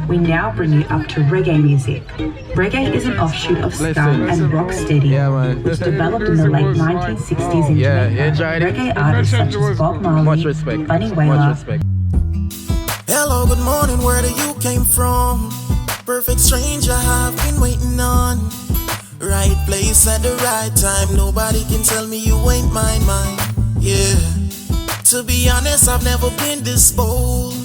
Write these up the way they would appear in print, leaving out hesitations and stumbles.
we now bring you up to reggae music. Reggae is an offshoot of ska and rocksteady, which developed in the late 1960s in Jamaica. Reggae artists such as Bob Marley, Bunny Wailer. Hello, good morning, where do you came from? Perfect stranger I've been waiting on. Right place at the right time, nobody can tell me you ain't mine, yeah. To be honest, I've never been this bold.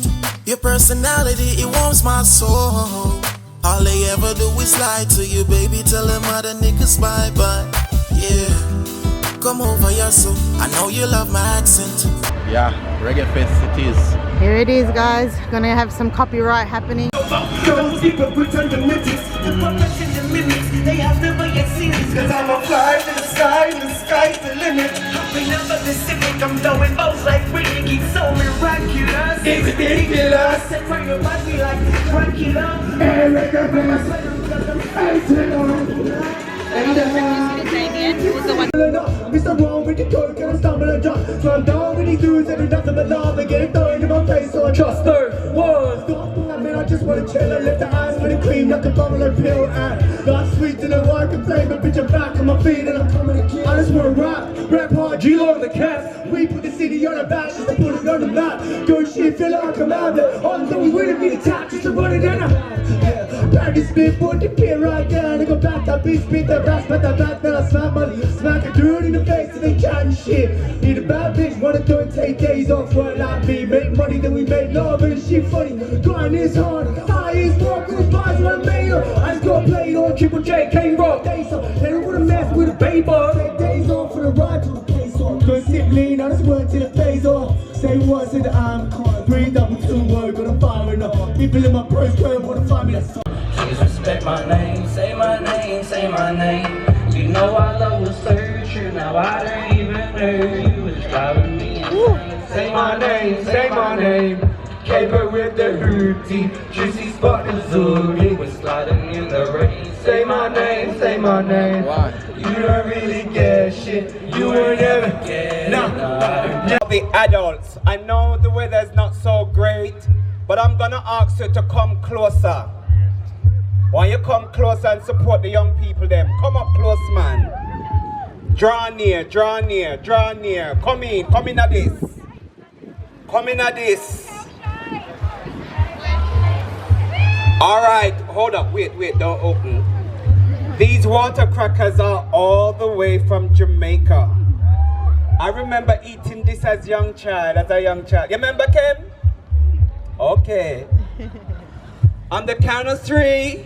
Your personality, it warms my soul. All they ever do is lie to you, baby. Tell them other niggas bye-bye, yeah. Come over here, so I know you love my accent. Yeah, Reggae Fest it is. Here it is, guys. Gonna have some copyright happening. Girls, people pretend to mythics. The perfection, the mimics. They have never yet seen this. Cause I'm a fly to the sky's the limit. Remember the civic, I'm blowing bows like Reggae. So miraculous. It's ridiculous. Set right about me like Dracula. Hey, Reggae Mr. Wrong with the code, can I stumble and drop? So I'm down with these dudes and do nothing but laugh and get thrown in my face, so I trust her. Words, I mean, I just wanna chill and lift the eyes for the cream like a bubble and pill. And got sweet to the work and flame, but bitch, I'm back on my feet and I'm coming again. I just wanna rap hard, Geelong the cast. We put the city on the back just to put it on the map. Do shit, feel like I'm out there. All the things we be attacked just to run it in a practice spit, put the pin right there. And go back that beat, spit that rap, but that back, then I smack money. Smack a dude in the face and they can't shit. Need a bad bitch, wanna do it, take days off, work like me. Make money, then we make love and shit funny. Grind is hard, high is work, good vibes when I made up. I just gotta play it on Triple J, K-Rock. Days off, they don't wanna mess with a baby. Take days off for the ride to the case off. Good sip lean, I just work till it pays off. Say what, say that I'm calm. 3 double 2 word, gonna fire enough. People in my purse curve wanna find me that song. Please respect my name, say my name, say my name. You know I love to search you, now I don't even know you. It's driving me insane. Say my name, say my name. Caper with the hootie, juicy spot the zoogie. We're sliding in the rain. Say my name, say my name. You don't really get shit, you will never get The adults, I know the weather's not so great, but I'm gonna ask you to come closer. Why you come closer and support the young people them? Come up close, man. Draw near, draw near, draw near. Come in at this. Come in at this. Alright, hold up, wait, don't open. These water crackers are all the way from Jamaica. I remember eating this as a young child. You remember, Kim? Okay. On the count of 3,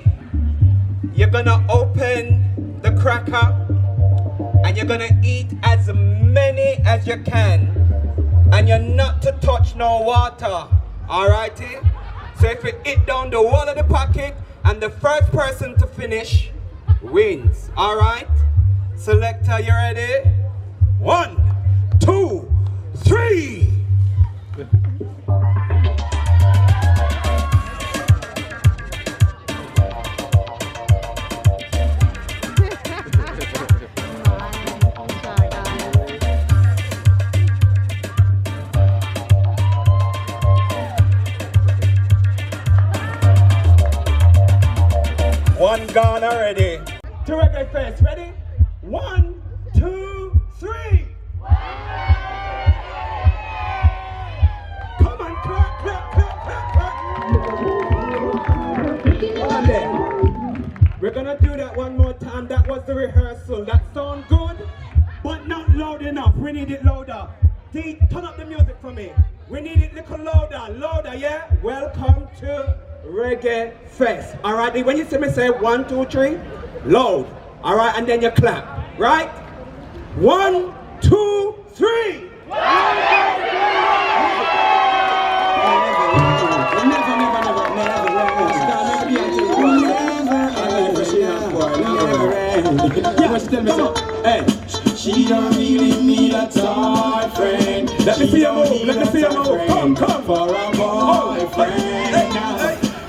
you're gonna open the cracker and you're gonna eat as many as you can. And you're not to touch no water. Alrighty? So if you eat down the wall of the pocket and the first person to finish wins. Alright? Selector, you ready? 1, 2, 3. One gone already. To Reggae Fest, ready? 1, 2, 3. Come on, clap, clap, clap, clap, clap. On there. We're gonna do that one more time. That was the rehearsal. That sound good, but not loud enough. We need it louder. D, turn up the music for me. We need it little louder, yeah? Welcome to Reggae Fest. Alright, when you see me say 1, 2, 3, loud. Alright, and then you clap. Right? 1, 2, 3. She don't really need a toy friend. Let me see you move, let me see you move. Come. For a boyfriend.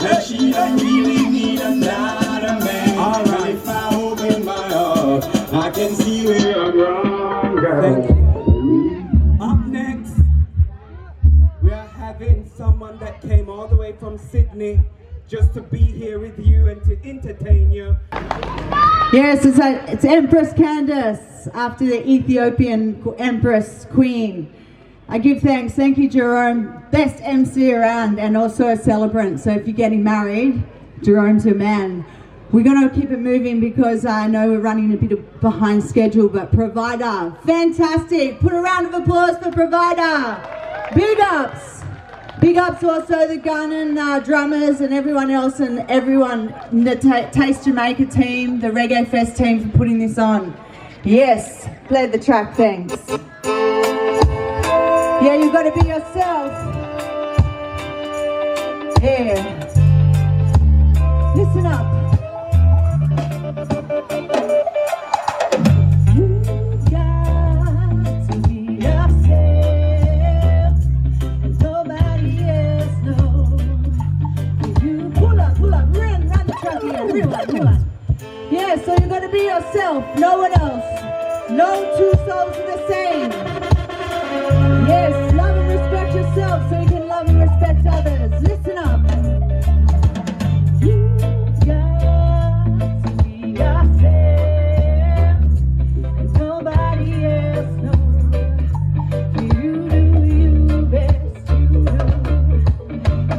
And she don't really need another man. Alright, if I open my heart, I can see where I'm wrong, girl. Up next, we are having someone that came all the way from Sydney just to be here with you and to entertain you. Yes, it's Empress Candace after the Ethiopian Empress Queen. I give thanks. Thank you, Jerome. Best MC around and also a celebrant. So if you're getting married, Jerome's your man. We're going to keep it moving because I know we're running a bit behind schedule, but Provider, fantastic. Put a round of applause for Provider. Big ups. Big ups also the Ghana drummers and everyone else and everyone in the Taste Jamaica team, the Reggae Fest team for putting this on. Yes, play the track, thanks. Yeah, you've got to be yourself. Yeah. Listen up. Yeah, so you gotta be yourself, no one else. No two souls are the same. Yes, love and respect yourself so you can love and respect others. Listen up. You got to be yourself, and nobody else knows. You do you best, you know.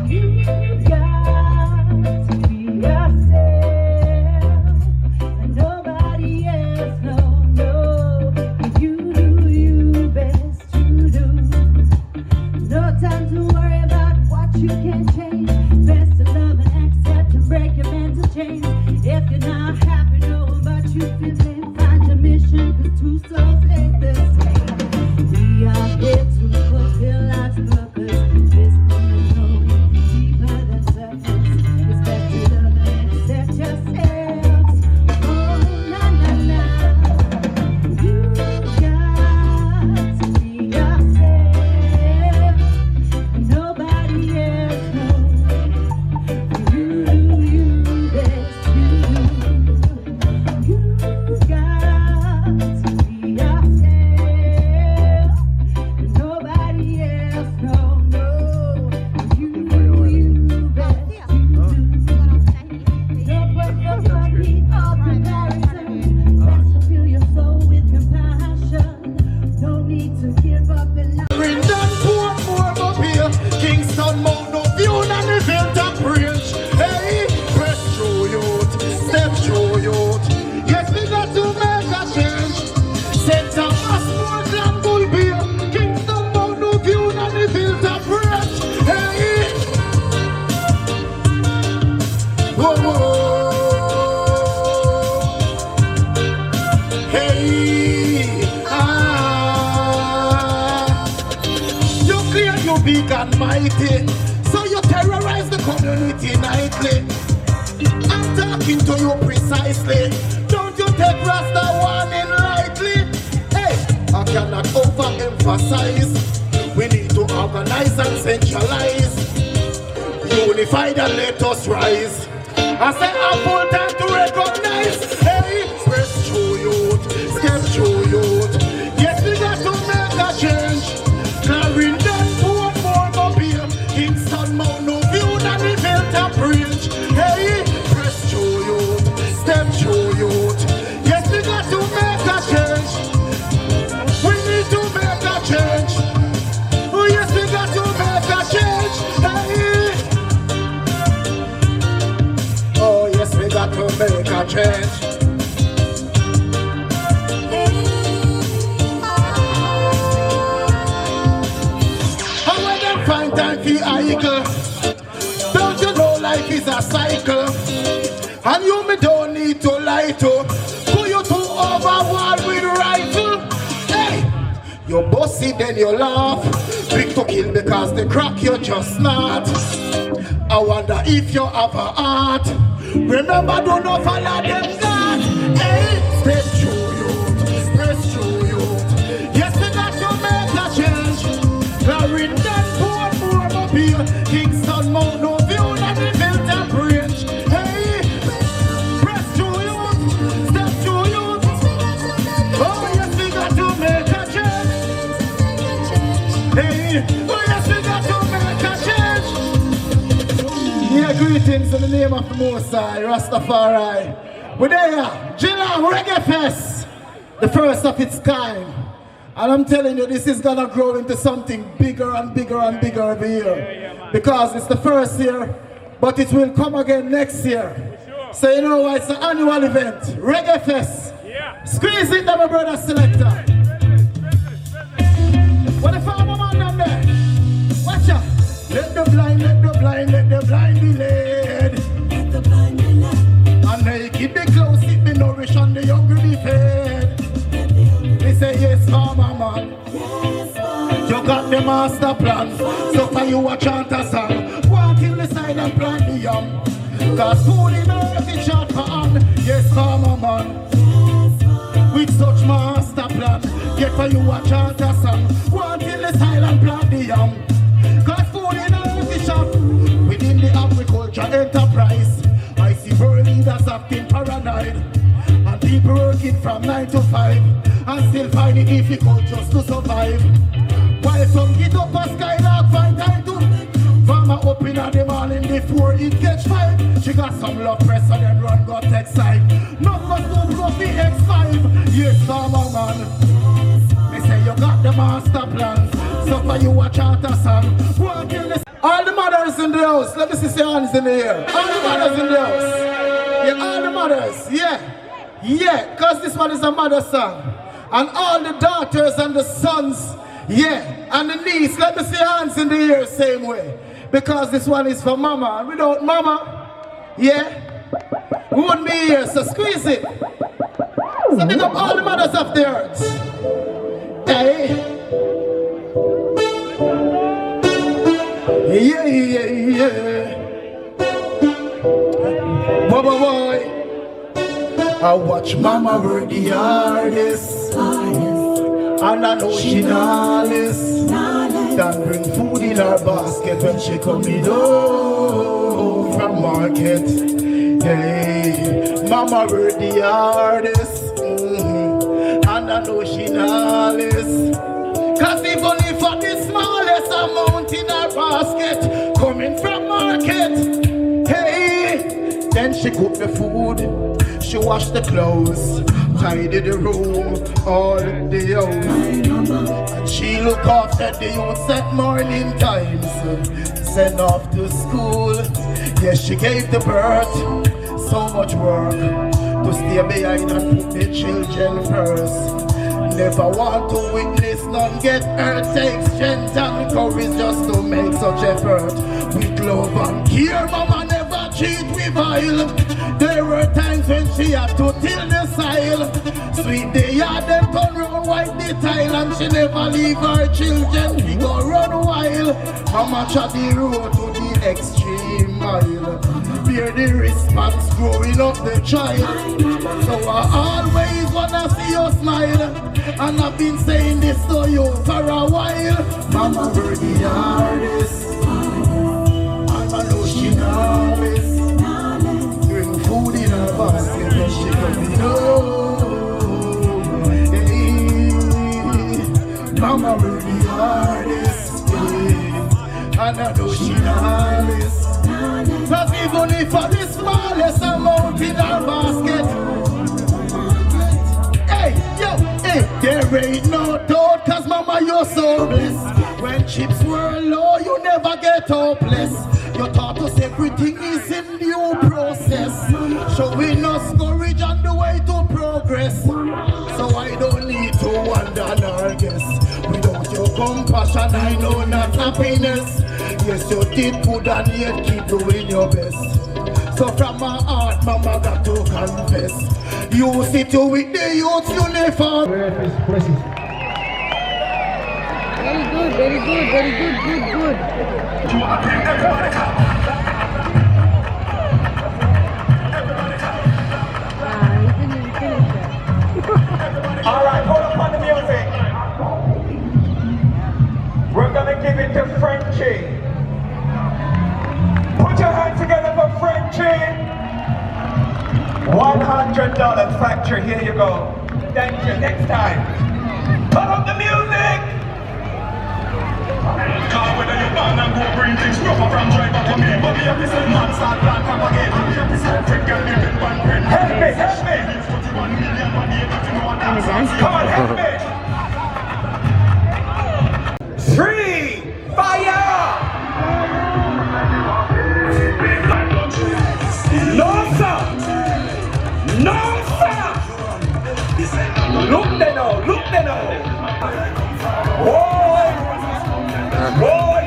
You got to be yourself. Nobody else knows, no. You do you best, you do. No time to worry about what you can change. Best to love and accept and break your mental chains. If you're not happy, know but you feeling, find your mission, 'cause two souls ain't the same. We are here to fulfill life's purpose. This one is no deeper than surface. Respect to love and accept yourselves. You got to be yourself, and nobody else knows. You do you best, you do. You got to be yourself, and nobody else knows. No, you do you best, you do. Don't put your feet off comparison. Best to fill your soul with compassion. No need to give up and love. Brendan Portmore up here, Kingston, Mount No View, and the Filter Bridge. Hey, press through youth, step through youth. Yes, we got to make a change. Set up a small and bull beer, Kingston, Mount No View, and the Filter Bridge. Hey, whoa, whoa. Hey, you clear, you big and mighty, so you terrorize the community nightly. I'm talking to you precisely. Don't you take Rasta warning lightly? Hey, I cannot overemphasize. We need to organize and centralize. Unified and let us rise. I say I'm full time to recognize. Hey, press through youth, step through youth. Yes, we got to make a change. Clarendon, Portmore, Mobile, Kingston, Mount No View, and the Filter Bridge. Hey, press through youth, step through youth. Yes, we got to make a change. We need to make a change. Oh, yes, we got to make a change. Hey. Oh, yes, we got to make a change. How when them find time for cycle? Don't you know life is a cycle? And you me don't need to light up. Put you to overwall with rifle. Hey, you bossy then you laugh. Big to kill because the crack you just not. I wonder if you have a heart. Remember, don't know follow them God. Hey, step through youth, press through youth. Yes, we got to make a change. Clarendon, Portmore, Mobile, Kingston, Mount No View, and the Filter Bridge. Hey, press through youth, step through youth. Oh, yes, we got to make a change. Hey, oh, yes, we got to make a change. Yeah, greetings in the of the Mosai, Rastafari. We're there, Geelong Reggae Fest, the first of its kind. And I'm telling you, this is gonna grow into something bigger and bigger and bigger every year. Because it's the first year, but it will come again next year. So you know why it's an annual event, Reggae Fest. Squeeze it, my brother selector. What the farmer man down there? Watch out. Let the blind, let the blind, let the blind be led. Let the blind be led. And naked be close, it be nourished, and the hungry be fed. They say yes, farmer man. Yes, farmer. You got the master plan. So for you a chant a song. Go on till the side and plant the yam. Cause food in earth is short for hand. Yes, farmer man. With such master plan, get for you a chant a song. One till the silent plant the yam. Cause food in earth is short. Within the agriculture enterprise, I see world leaders acting paranoid, and people working from 9 to 5 and still find it difficult just to survive. While some get up a skylark find time to farmer up in the morning before it catch fire. She got some love press and then run got text side. Not must go blow the X5. Yes, farmer man. They say you got the master plan. So for you a charter song. All the mothers in the house. Let me see your hands in the air. All the mothers in the house. Yeah, all the mothers. Yeah. Yeah, because this one is a mother song. And all the daughters and the sons. Yeah. And the niece. Let me see your hands in the air same way. Because this one is for mama. And without mama, yeah, we wouldn't be here. So squeeze it. So big up all the mothers of the earth. Hey. Yeah, yeah, yeah. Boy, boy, boy. I watch mama work the hardest. And I know she knowledge. And bring food in her basket when she coming home from market. Hey, mama work the hardest, and I know she knowledge. Cause even if for the smallest amount in her basket coming from market, hey, then she cook the food, she wash the clothes, tidy the room, all the house. And she look after the youths at morning times, send off to school. Yes, she gave the birth, so much work to stay behind and put the children first. Never want to witness none get hurt. Takes strength and courage just to make such effort. With love and care, mama never cheat with vile. There were times when she had to till the soil. Sweep the yard and turn round, wipe the tile. And she never leave her children, we go run wild. Mama trod the road to the extreme mile. Bear the response growing up the child. So I always wanna see you smile. And I've been saying this to you for a while. Mama work the hardest, and I know she knowledge. Bring food in her basket when she coming home. Hey, mama work the hardest, yeah. And I know she knowledge. Cause even if for the smallest amount in her basket, there ain't no doubt, cause mama you're so blessed. When chips were low, you never get hopeless. You taught us everything is in due process. Showing us courage on the way to progress. So I don't need to wonder nor guess. Without your compassion, I know not happiness. Yes, you did good and yet keep doing your best. So from my heart, mama got to confess. You sit with the youth uniform. Very good. Alright, hold up on the music. We're gonna give it to Frenchie. Put your hands together for Frenchie. $100 factory, here you go. Thank you, next time. Turn up the music! Cause whether you Come on, help me! 3, fire! No, sir! No, sir! Look there now, look there now! Boy! Boy!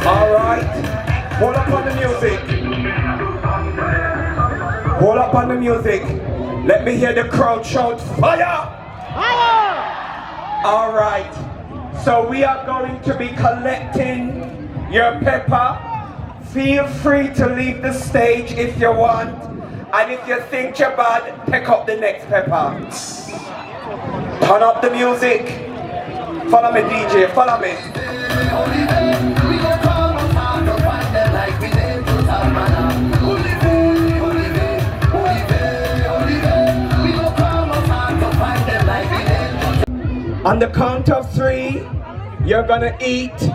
Alright, hold up on the music. Hold up on the music. Let me hear the crowd shout fire! Fire! Alright, so we are going to be collecting your pepper. Feel free to leave the stage if you want. And if you think you're bad, pick up the next pepper. Turn up the music. Follow me, DJ, follow me. On the count of 3, you're gonna eat.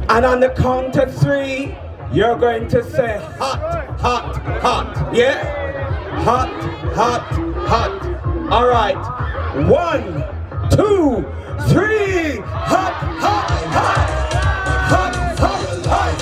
And on the count of 3, you're going to say hot, hot, hot. Yeah? Hot, hot, hot. All right. 1, 2, 3. Hot, hot, hot. Hot, hot, hot.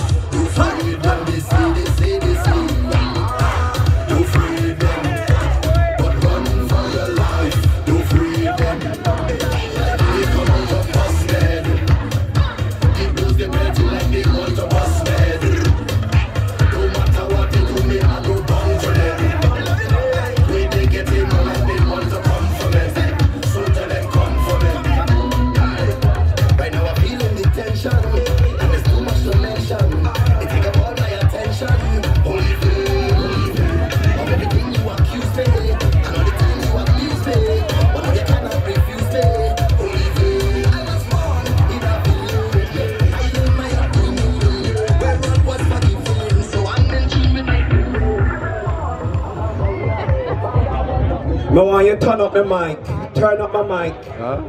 I want you to turn up my mic. Turn up my mic. Huh?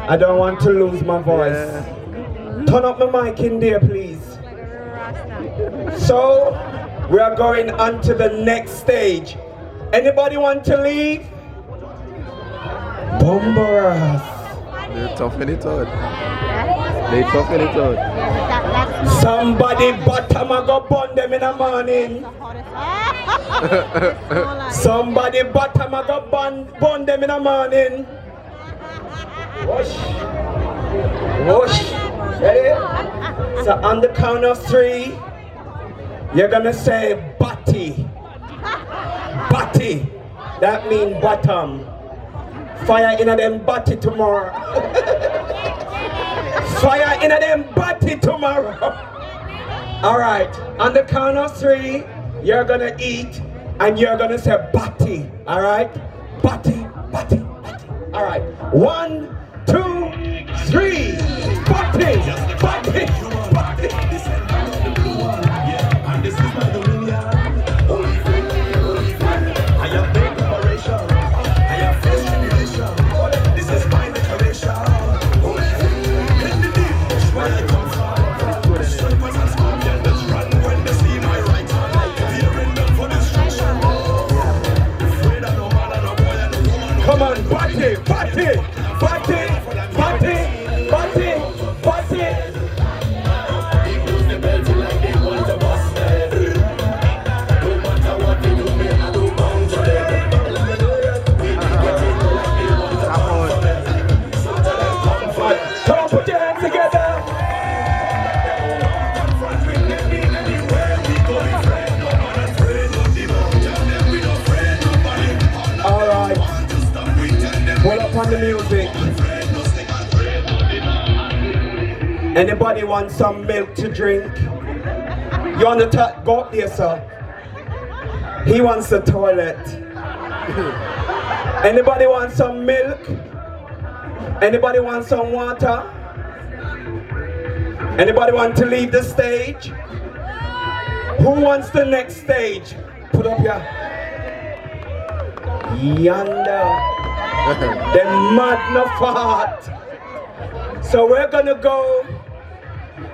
I don't want to lose my voice. Yeah. Turn up my mic in there, please. So, we are going on to the next stage. Anybody want to leave? Bomberas. They're tough in it out. They're tough in it out. Somebody bottom a go burn them in the morning. Somebody bottom a go burn them in the morning. Whoosh. Whoosh. Ready? So on the count of 3, you're gonna say bati. Bati. That means bottom. Fire in a them bati tomorrow. Fire in a them bati tomorrow. Alright, on the count of 3, you're gonna eat and you're gonna say bati. Alright? Bati, bati, bati. Alright. 1, 2, 3. Bati, bati, bati. And this is my dominion. I have big preparation. I have first tribulation. This is my declaration. In the deep bush where I come from. The strippers and scorpions run when they see my right hand. Fearing them for destruction. Afraid of no man and no boy and no woman. Come on, bati, bati, bati, bati, bati, bati. On the music. Anybody want some milk to drink? You want to go up there, sir? He wants the toilet. Anybody want some milk? Anybody want some water? Anybody want to leave the stage? Who wants the next stage? Put up your yonder. The magnifat. So we're gonna go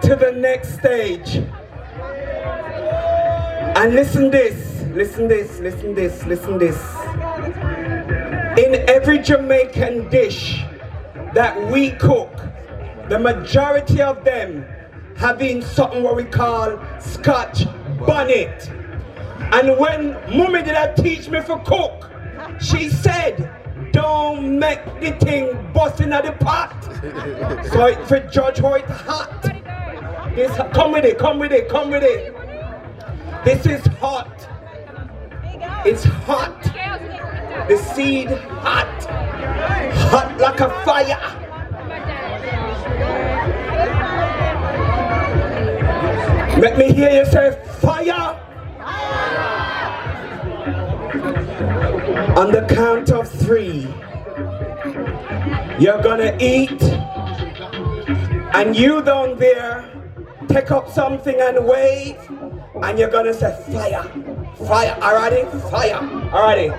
to the next stage. And listen this, listen this, listen this, listen this. In every Jamaican dish that we cook, the majority of them having something what we call Scotch bonnet. And when Mummy did that teach me for cook, she said, don't make the thing bust in the pot. So if you judge how it's hot, this, come with it, come with it, come with it. This is hot. It's hot. The seed hot. Hot like a fire. Let me hear you say fire. On the count of 3, you're gonna eat, and you down there take up something and wave, and you're gonna say fire, fire, alrighty, fire, alrighty.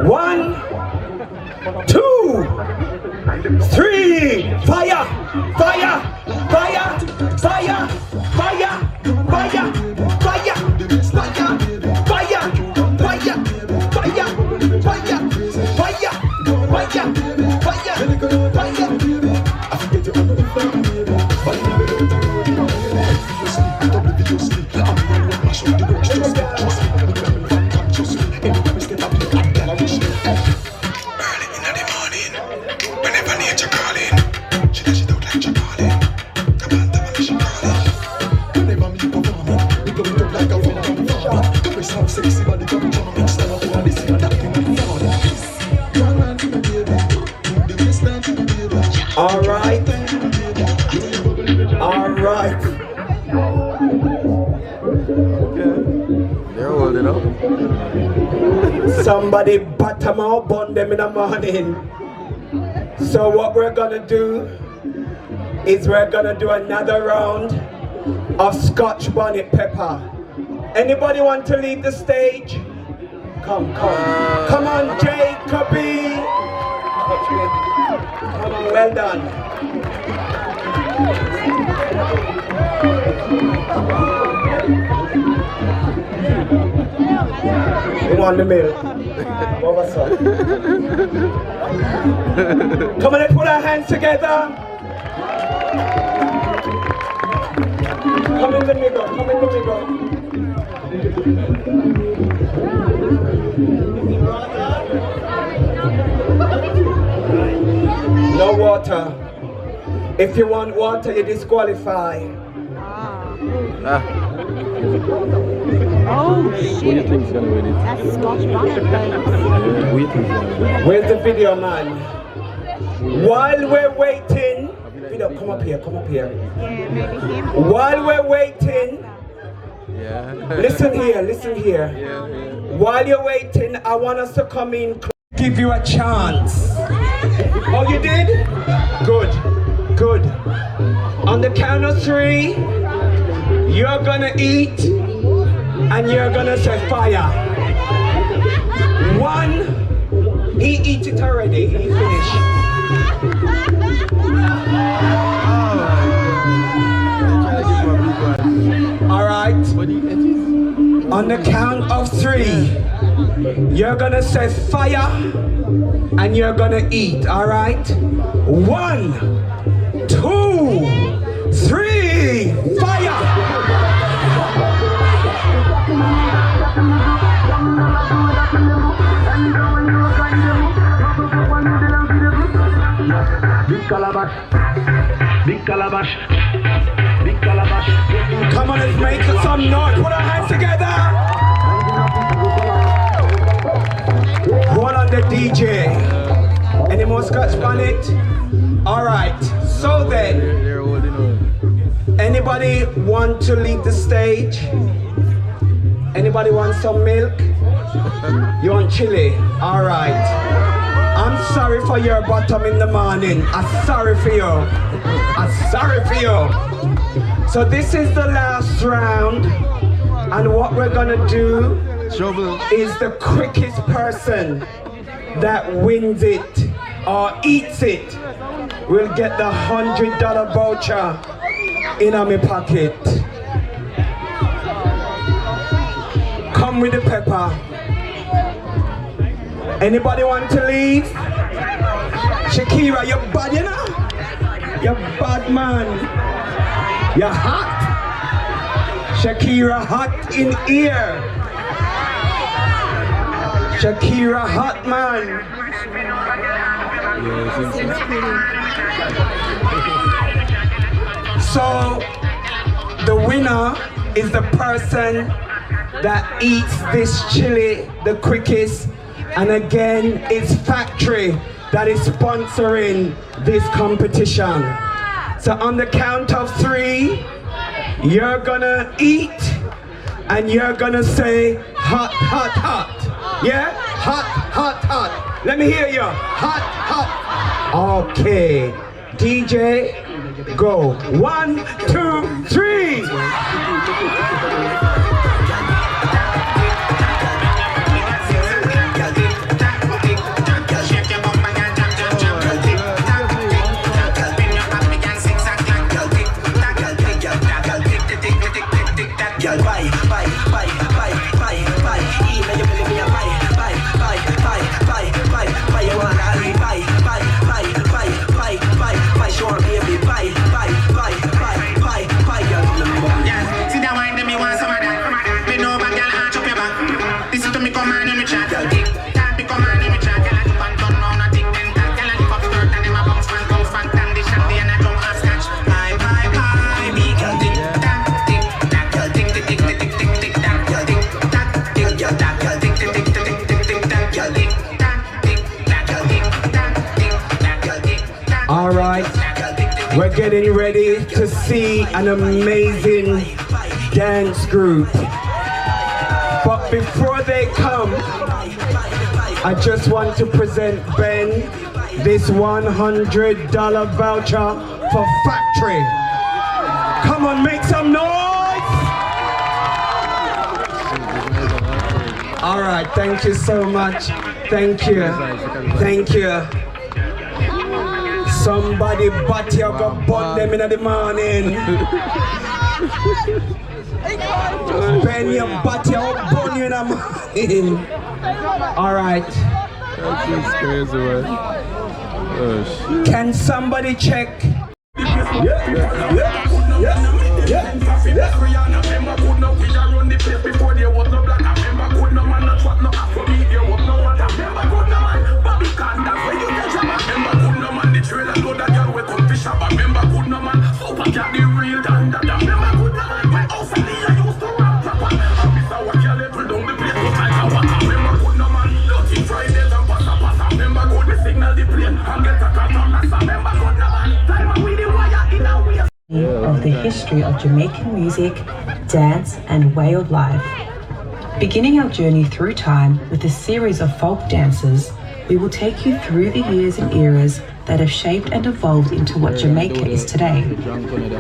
1, 2, 3, fire, fire, fire, fire, fire, fire, fire, fire, fire, fire, fire, All right. All right. They're holding up. Somebody bottom out bun them in the morning. So what we're gonna do is we're gonna do another round of Scotch bonnet pepper. Anybody want to leave the stage? Come, come. Come on, Jacoby. Come on, well done. You want the milk? What's up? Come on, let's put our hands together. Come in the middle, come in the middle. No water. If you want water, you disqualify. Oh, shit. What do you think is gonna win it? That's Scotch bonnet, What do you think is gonna win? Where's the video man? While we're waiting, video, come up here, come up here. Yeah, maybe him. While we're waiting, Yeah. listen here, listen here. Yeah. While you're waiting, I want us to come in, give you a chance. Oh, you did? Good, good. On the count of 3, you're gonna eat, and you're gonna say fire. 1, he eat it already, he finished. All right. On the count of 3, you're gonna say fire, and you're gonna eat. All right. 1, 2, 3, fire. Big calabash, big calabash, big calabash. Come on, let's make some noise. Put our hands together. Hold on the DJ. Any more Scotch bonnet? All right. So then, They're holding on. anybody want to leave the stage? Anybody want some milk? You want chili? All right. I'm sorry for your bottom in the morning. I'm sorry for you. I'm sorry for you. So this is the last round. And what we're gonna do is the quickest person that wins it or eats it will get the $100 voucher in my pocket. Come with the pepper. Anybody want to leave? Shakira, you're bad, you know? You're bad, man. You're hot. Shakira hot in ear. Shakira hot, man. So, the winner is the person that eats this chili the quickest. And again, it's Factory that is sponsoring this competition. So on the count of 3, you're gonna eat and you're gonna say hot, hot, hot. Yeah? Hot, hot, hot. Let me hear you. Hot, hot. Okay. DJ, go. 1, 2, 3. All right, we're getting ready to see an amazing dance group. But before they come, I just want to present Ben this $100 voucher for Factory. Come on, make some noise! All right, thank you so much. Thank you. Thank you. Somebody but you go burn them in the morning. Ben, you but you burn you in the morning. Alright. That's crazy, man. Oh, shit. Can somebody check? Of the history of Jamaican music, dance, and way of life. Beginning our journey through time with a series of folk dances, we will take you through the years and eras that have shaped and evolved into what Jamaica is today.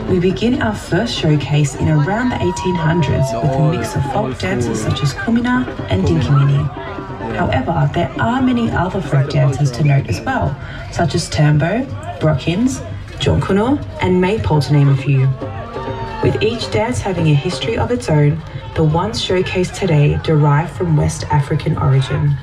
We begin our first showcase in around the 1800s with a mix of folk dances such as Kumina and Dinkimini. However, there are many other folk dances to note as well, such as Tambo, Brockins, Jonkuno, and Maypole, to name a few. With each dance having a history of its own, the ones showcased today derive from West African origin.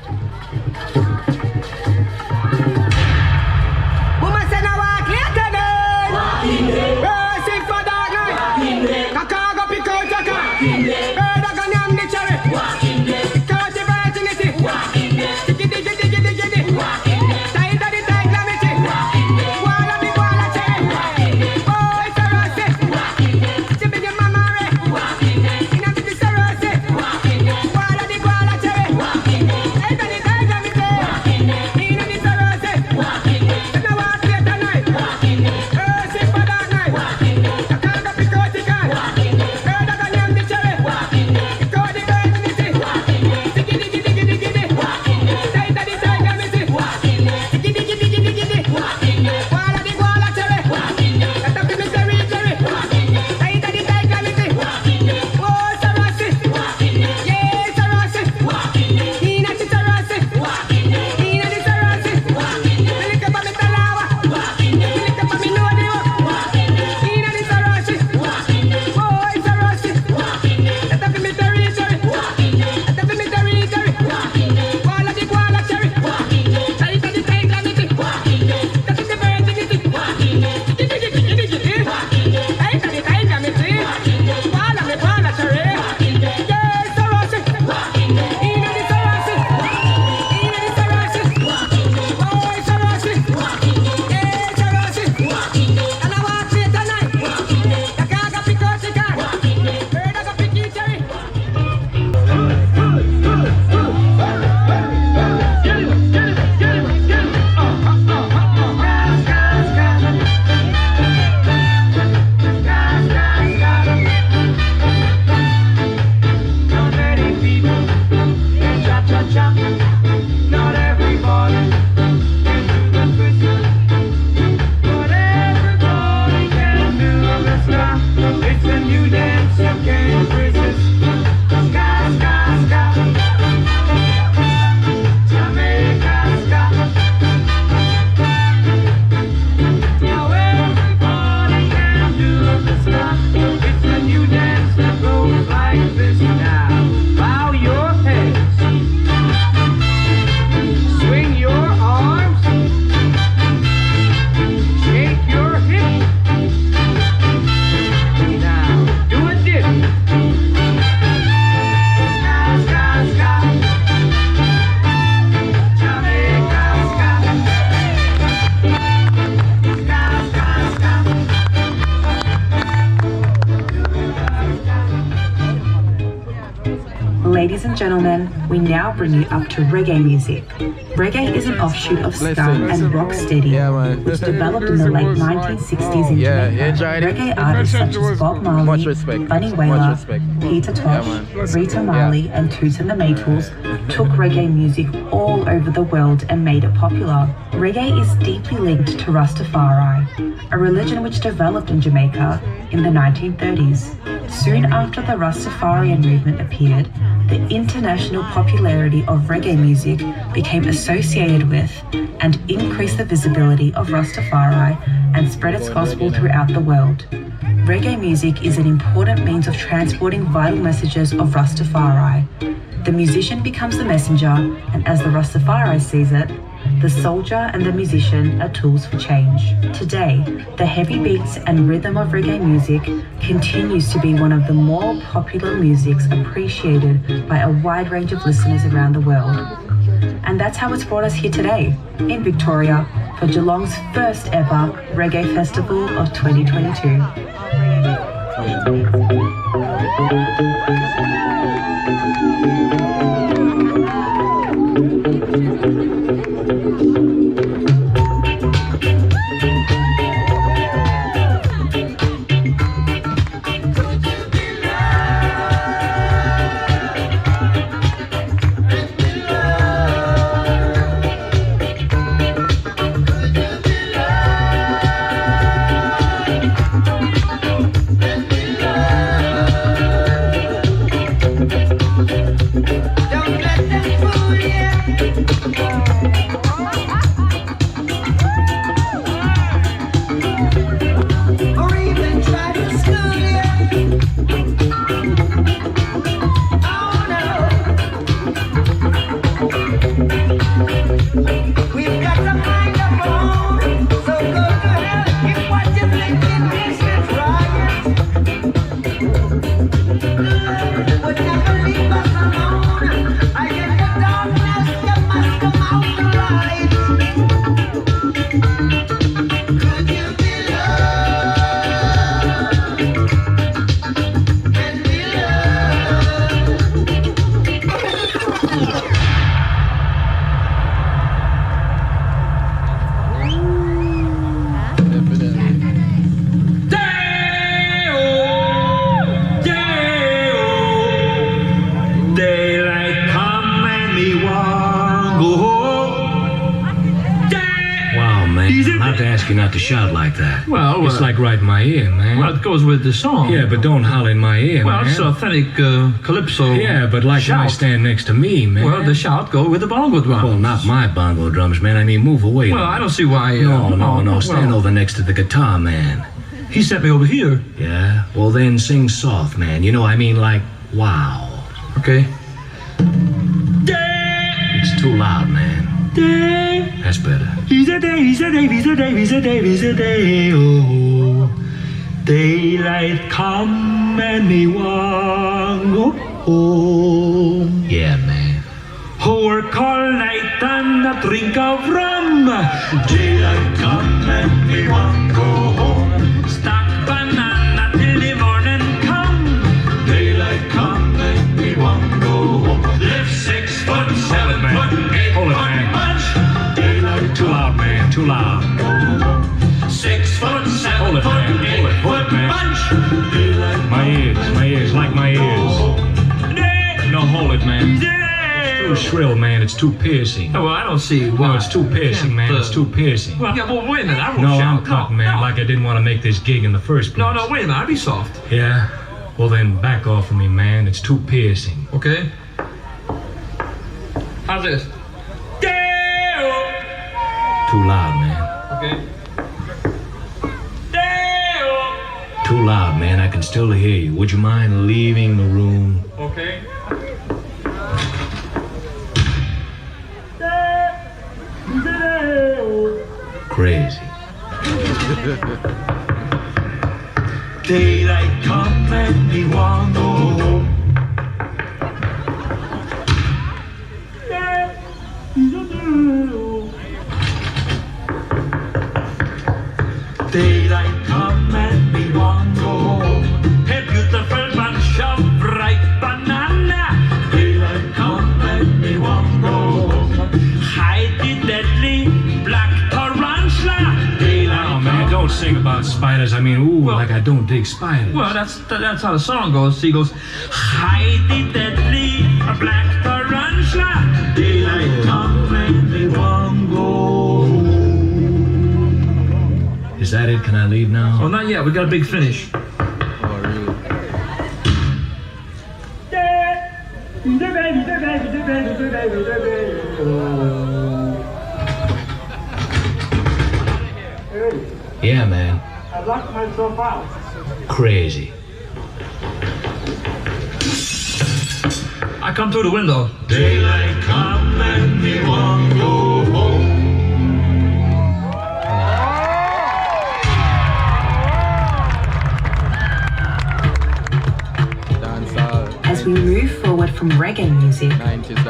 now bring you up to reggae music. Reggae is an offshoot of ska and rocksteady, which developed in the late 1960s in Jamaica. Reggae artists such as Bob Marley, Bunny Wailer, Peter Tosh, Rita Marley, and Toots and the Maytals took reggae music all over the world and made it popular. Reggae is deeply linked to Rastafari, a religion which developed in Jamaica in the 1930s. Soon after the Rastafarian movement appeared, the international popularity of reggae music became associated with and increased the visibility of Rastafari and spread its gospel throughout the world. Reggae music is an important means of transporting vital messages of Rastafari. The musician becomes the messenger, and as the Rastafari sees it, the soldier and the musician are tools for change. Today, the heavy beats and rhythm of reggae music continues to be one of the more popular musics appreciated by a wide range of listeners around the world. And that's how it's brought us here today, in Victoria, for Geelong's first ever Reggae Festival of 2022. Not to shout like that. Well, it's like right in my ear, man. Well, it goes with the song. Yeah, but don't holler in my ear, well, man. it's authentic calypso. Yeah, but like when I stand next to me, man. Well, the shout go with the bongo drums. Well, not my bongo drums, man. I mean, move away. Well, I don't see why. No. Stand over next to the guitar, man. He sent me over here. Yeah? Well, then sing soft, man. You know, I mean, like, wow. Okay. It's too loud, man. That's better. He's a day, he's a day, he's a day, he's a day, he's a day, oh. Daylight come and me want go home. Yeah, man. Work all night and a drink of rum. Daylight come and me want go home. Stack banana till the morning come. Daylight come and me want go home. Lift 6 foot, 7 foot, 8 Hold it, foot man. punch. Daylight Too loud, man. Too loud. 6 foot, 7 Hold it, foot, man. 8 Hold it, foot man. punch. My ears, like my ears. No, hold it, man. It's too shrill, man. It's too piercing. Well, I don't see why. No, it's too piercing, man. It's too piercing. Well, yeah, well, wait a minute. I won't No, shout. I'm cutting, man. No. Like I didn't want to make this gig in the first place. No, wait a minute. I'll be soft. Yeah? Well, then back off of me, man. It's too piercing. Okay? How's this? Too loud, man. Okay. Too loud, man. I can still hear you. Would you mind leaving the room? Okay. Crazy. Daylight come and me want go home. Daylight come and me want go home. A beautiful bunch of ripe banana. Daylight come and spiders, I mean, ooh, like I don't dig spiders. Well, that's how the song goes. She goes, hide the deadly black tarantula. Daylight come and they won't go. Is that it? Can I leave now? Oh, not yet. We got a big finish. Yeah, man. I locked myself out. Crazy. I come through the window. Daylight come and we won't go home. As we move forward from reggae music,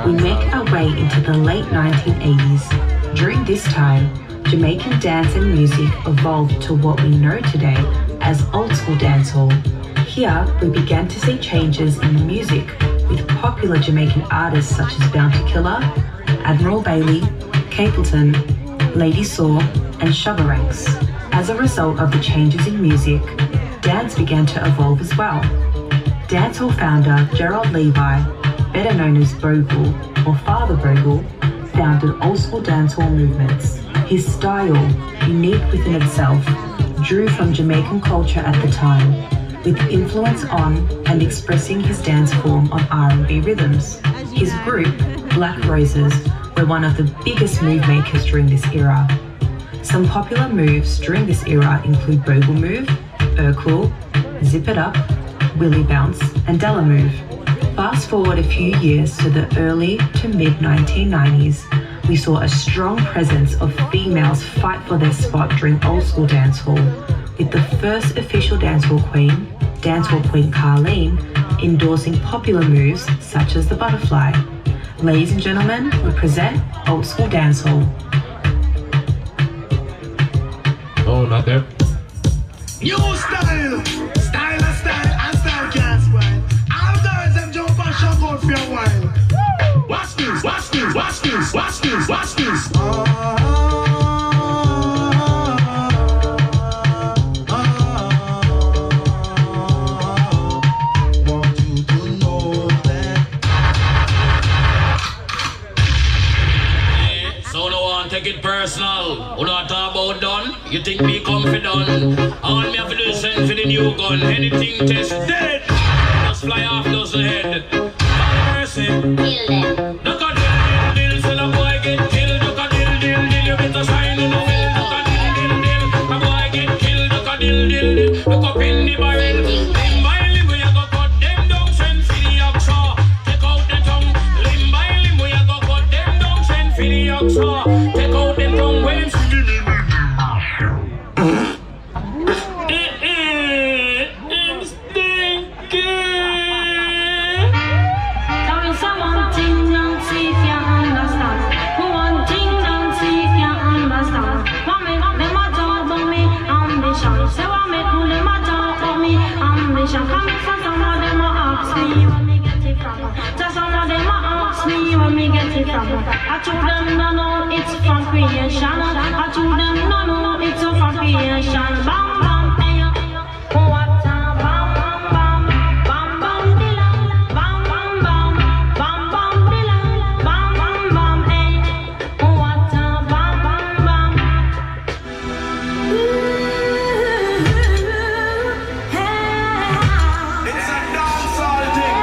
we make our way into the late 1980s. During this time, Jamaican dance and music evolved to what we know today as old school dancehall. Here, we began to see changes in the music with popular Jamaican artists such as Bounty Killer, Admiral Bailey, Capleton, Lady Saw, and Sugar Ranks. As a result of the changes in music, dance began to evolve as well. Dancehall founder Gerald Levi, better known as Bogle or Father Bogle, founded old school dancehall movements. His style, unique within itself, drew from Jamaican culture at the time, with influence on and expressing his dance form on R&B rhythms. His group, Black Roses, were one of the biggest move makers during this era. Some popular moves during this era include Bogle Move, Urkel, Zip It Up, Willie Bounce, and Della Move. Fast forward a few years to the early to mid 1990s, we saw a strong presence of females fight for their spot during old school dancehall, with the first official dancehall queen Carleen, endorsing popular moves such as the butterfly. Ladies and gentlemen, we present old school dancehall. Oh, not there. New style! Style and style and style can't spoil. All girls them jump and shout out for a while. Watch this, watch this, watch this, watch this, watch this. Want you to know that. So no one take it personal. Who not talk about done? You think me confident? All me have to do is send for the new gun. Anything test dead. Just fly off dozen head. Mercy. Kill them. Look at dill, so the boy get killed. Look at dill, you better sign in the field. Look at dill, the boy get killed. Look at dill, look up in the barrel. Limb by limb, we a go cut them down. Send for the oxa. Take out the tongue. Limb by limb, we a go cut them down. Send for the oxa. Take out the tongue when it's I told them no, no, it's from creation. I told them no, no, it's from creation. Bam, bam, hey, what a bam, bam, bam, bam, dilla, bam, bam, bam, bam, bam, dilla, bam, bam, bam, hey, what a bam, bam, bam. It's a dancehall thing.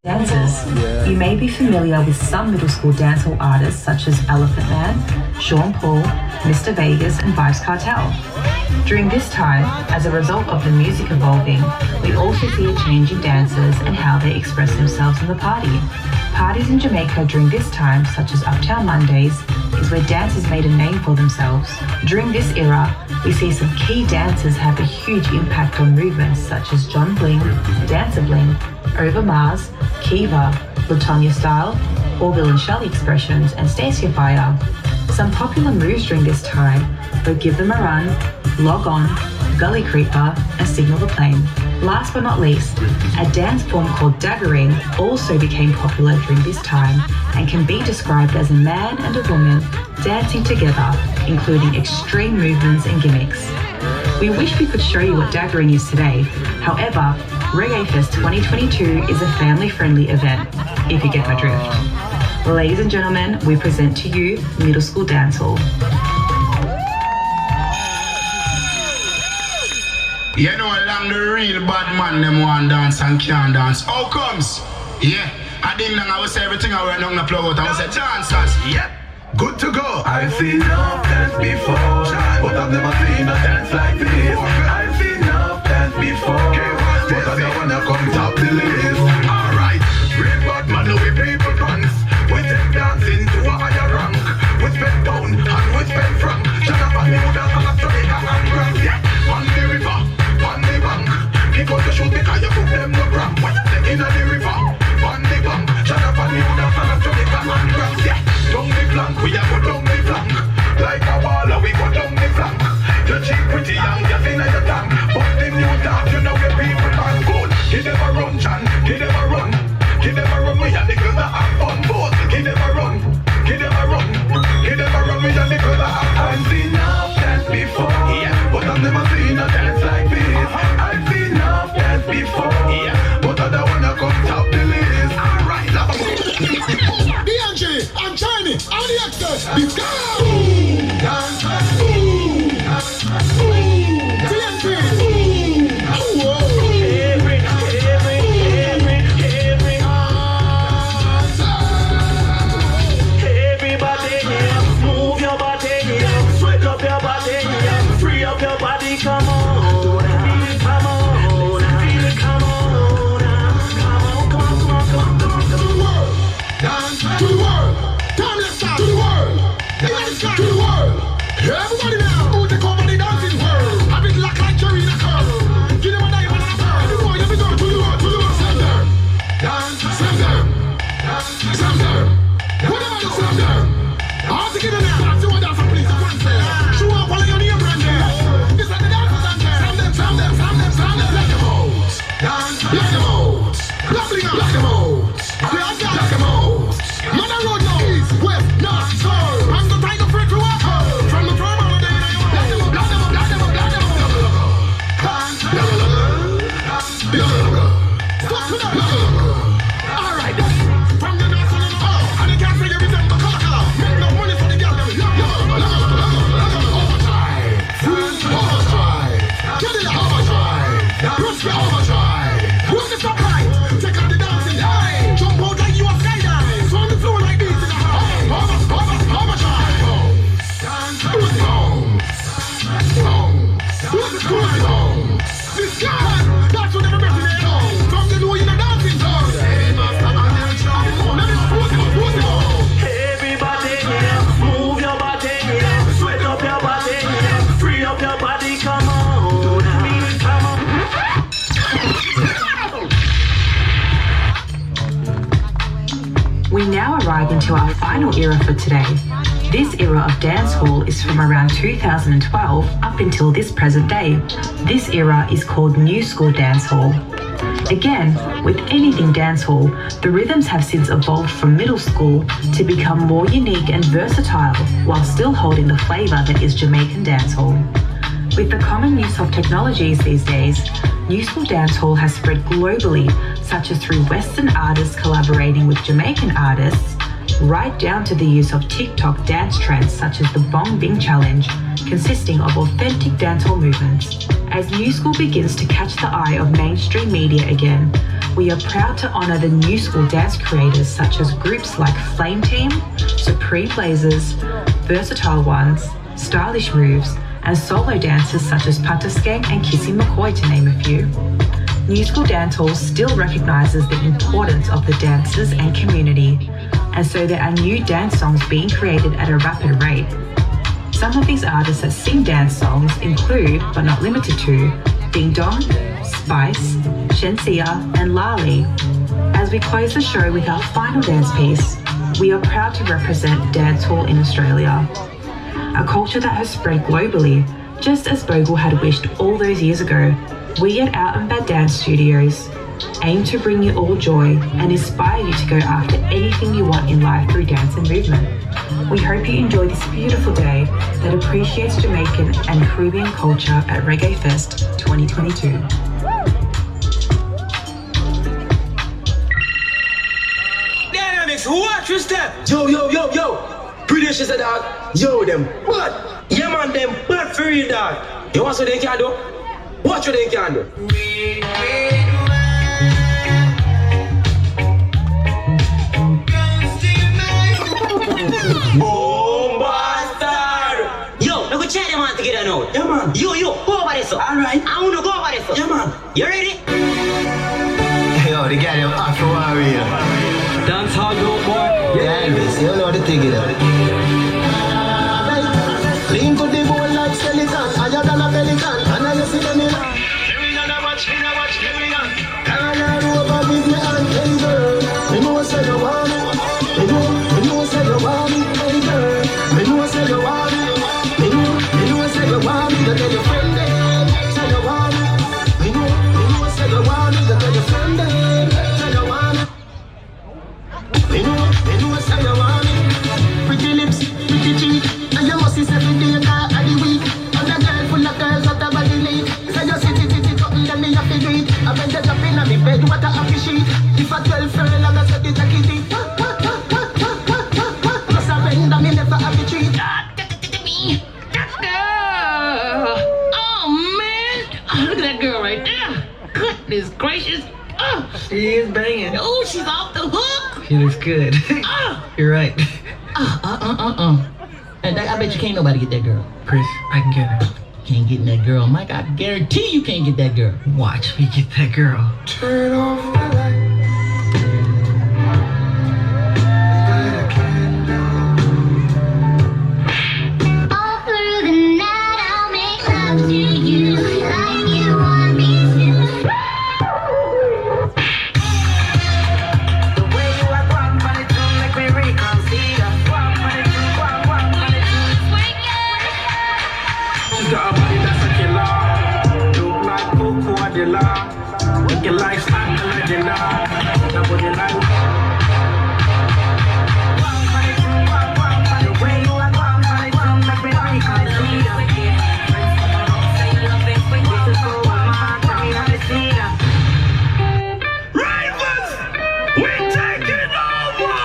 Dancers, you may be familiar with some middle school dancehall artists such as Elephant Man, Sean Paul, Mr. Vegas, and Vibes Cartel. During this time, as a result of the music evolving, we also see a change in dancers and how they express themselves in the party. Parties in Jamaica during this time, such as Uptown Mondays, is where dancers made a name for themselves. During this era, we see some key dancers have a huge impact on movements such as John Bling, Dancer Bling, Over Mars, Kiva, Latonya Style, Orville and Shelley Expressions, and Stacia Fire. Some popular moves during this time were Give Them a Run, Log On, Gully Creeper, and Signal the Plane. Last but not least, a dance form called daggering also became popular during this time and can be described as a man and a woman dancing together, including extreme movements and gimmicks. We wish we could show you what daggering is today. However, Reggae Fest 2022 is a family-friendly event, if you get my drift. Ladies and gentlemen, we present to you Middle School Dancehall. You know, along the real bad man, them want dance and can't dance. How comes? Yeah, I didn't know I was everything I went on the plug out. I was a dancers. Yep, good to go. I've seen enough dance before, but I've never seen a dance like this. I've seen enough dance before, but I don't wanna come top the list. Alright, real bad man, no we people dance. We take dancing to a higher rank. We spend down and we spend franc. Shut up and move down and after they can and yeah, on the river. On the bank, people to shoot because you put them no gram. When you take in the river, on the bank, shut up and you down and Jamaica and grams. Yeah, down the flank, we a go down the flank. Like a baller, we go down the flank. You cheap pretty young, you see now you tank. But the new dance, you know where people are cool. Give them a run, Chan, give them a run. Give them a run, we and the girls that have fun. Both, give them a run, give them a run. Give them a run, we and the girls that have fun. I've seen enough dance before, yeah, but I've never seen a dance like this. I've seen enough dance before, yeah, but I don't wanna come top the list. Alright, D'Angelo, I'm Johnny, I'm the expert. Let's go! Everybody here, move your body here, sweat up your body here, free up your body, come on. Everybody now, who take over the dancing world? I been locked like cherry in a curl. Give them a diamond and a pearl. Everybody, every door, to the world, slam them. Dance, slam them. Slam them. Whatever you slam them. All together now, that's the one dance, please, the one player. Show up all of your name brand there. This like the dancers and there. Slam them, slam them, slam them, slam them. Black them out. Dance, black them out. Black them out. Black them out. Man a road now. East, west, north, south. I'm the tiger free to walk out. From the firm all day. Black them up, black them up, black them up, black them up. All right. From the north to the south. And they can't figure it out. Color. Make no money for the girl. Overdrive. Overdrive. Get it overdrive. Push me overdrive. Push the stop right. Take out the dancing. Hey. Jump out like you a skydive. So on the floor like this in a high. Overdrive. This guy, that's what everybody knows. From the door in the dancing zone. Everybody here, move your body here, sweat up your body here, free up your body, come on, come on. We now arrive into our final era for today. This era of dancehall is from around 2012 up until this present day. This era is called New School Dancehall. Again, with anything dancehall, the rhythms have since evolved from middle school to become more unique and versatile while still holding the flavour that is Jamaican dancehall. With the common use of technologies these days, New School Dancehall has spread globally, such as through Western artists collaborating with Jamaican artists, right down to the use of TikTok dance trends such as the Bong Bing Challenge, consisting of authentic dancehall movements. As New School begins to catch the eye of mainstream media again, we are proud to honour the New School dance creators such as groups like Flame Team, Supreme Blazers, Versatile Ones, Stylish Moves, and solo dancers such as Pataskeng and Kissy McCoy, to name a few. New School Dancehall still recognises the importance of the dancers and community, and so there are new dance songs being created at a rapid rate. Some of these artists that sing dance songs include, but not limited to, Ding Dong, Spice, Shensia, and Lali. As we close the show with our final dance piece, we are proud to represent dancehall in Australia, a culture that has spread globally, just as Bogle had wished all those years ago. We at Out and Bad Dance Studios aim to bring you all joy and inspire you to go after anything you want in life through dance and movement. We hope you enjoy this beautiful day that appreciates Jamaican and Caribbean culture at Reggae Fest 2022. Dynamics, watch your step. Yo. British is a dog. Yo, them. What? Yeah, man, them. But for you, dog. You want what they can do? Watch what they can do. Bombaster! Yo, look at chat them on together now. Yeah, man. Yo, go over this. Alright. I wanna go over this. Yeah, man. You ready? Yo, the guy them Afro warrior. Dance hall go, boy. Yeah, Elvis, you know the thing it up. Clean to the bone like skeleton, higher than a pelican, and I see them in. Turn her over with me and hey girl, me know say you want me. Me know say you want me, hey girl. Me know say you want me. Me know say you want me. You tell your friend them, say you want me. Me know say you want me. You tell your friend them, say you want me. Me know say you want me. Pretty lips, pretty cheek, and you must see every day car of the week. And a girl full of girls out of body leak. Say you sit something that me have to do it. I been just up in my bed, what a happy sheet. If a 12 fell, I'm a set it a kitty. No surrender, me never have to treat. Oh man! Oh, look at that girl right there. Goodness gracious. Oh, She is banging. oh, she's off the hook. She looks good. You're right. And I bet you can't nobody get that girl. Chris, I can get her. Can't get that girl. Mike, I guarantee you can't get that girl. Watch me get that girl. Turn off the light. All through the night, I'll make love to you like you want me to. The way you are going for the tune make me reconsider. One for the tune. She's got a body that's a killer. Look like Coco Adela. Make your life stand a legend. That body like. One for the tune. The way you are going for the tune make me reconsider. This is so my time on the scene. Ravens, we taking over!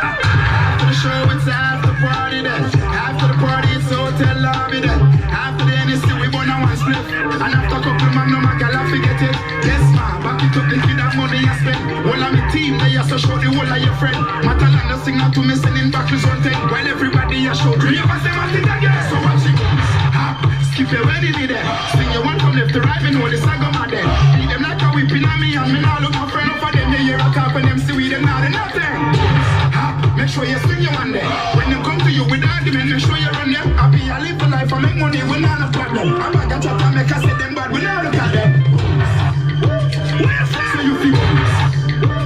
After the show, it's after party then. After the party, it's hotel lobby then. After the NSC, we burn a one split. And after a couple man, no man can forget it. Yes, man, back it up, the kid that money you spend. All of me team, they are so show the whole of your friend. Matalanda sing out to me, sending back result 10. While everybody is show. Three of us, them at it again. So watch it. Hop, skip your wedding there. Sing your one from left to right, and know the saga man then. Beat them like a whipping on me, and me now look a friend up for them. They hear a cop and them see we them now, they nothing. Hop, make sure you swing your one there. When they come to you with argument, make sure you run them. I be a live for life, I make money, we not look at them. I'm a catch up and make us say them bad, we not look at them. So you feel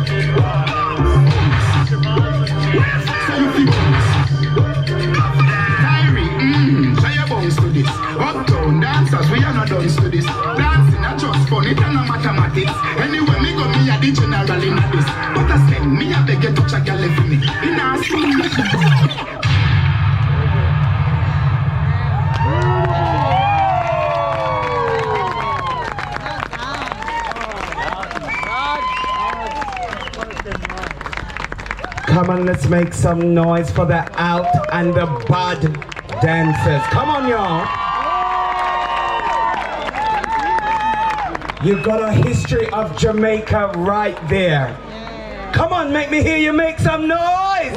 Try your bounce to this. Uptown dancers, we are not done to this. Dancing are just fun, it and mathematics. Anyway, me go me a the general in this. But I say, me a beg you touch a girl for me. In a school. Come on, let's make some noise for the Out and the Bad dancers. Come on, y'all. You've got a history of Jamaica right there. Come on, make me hear you make some noise.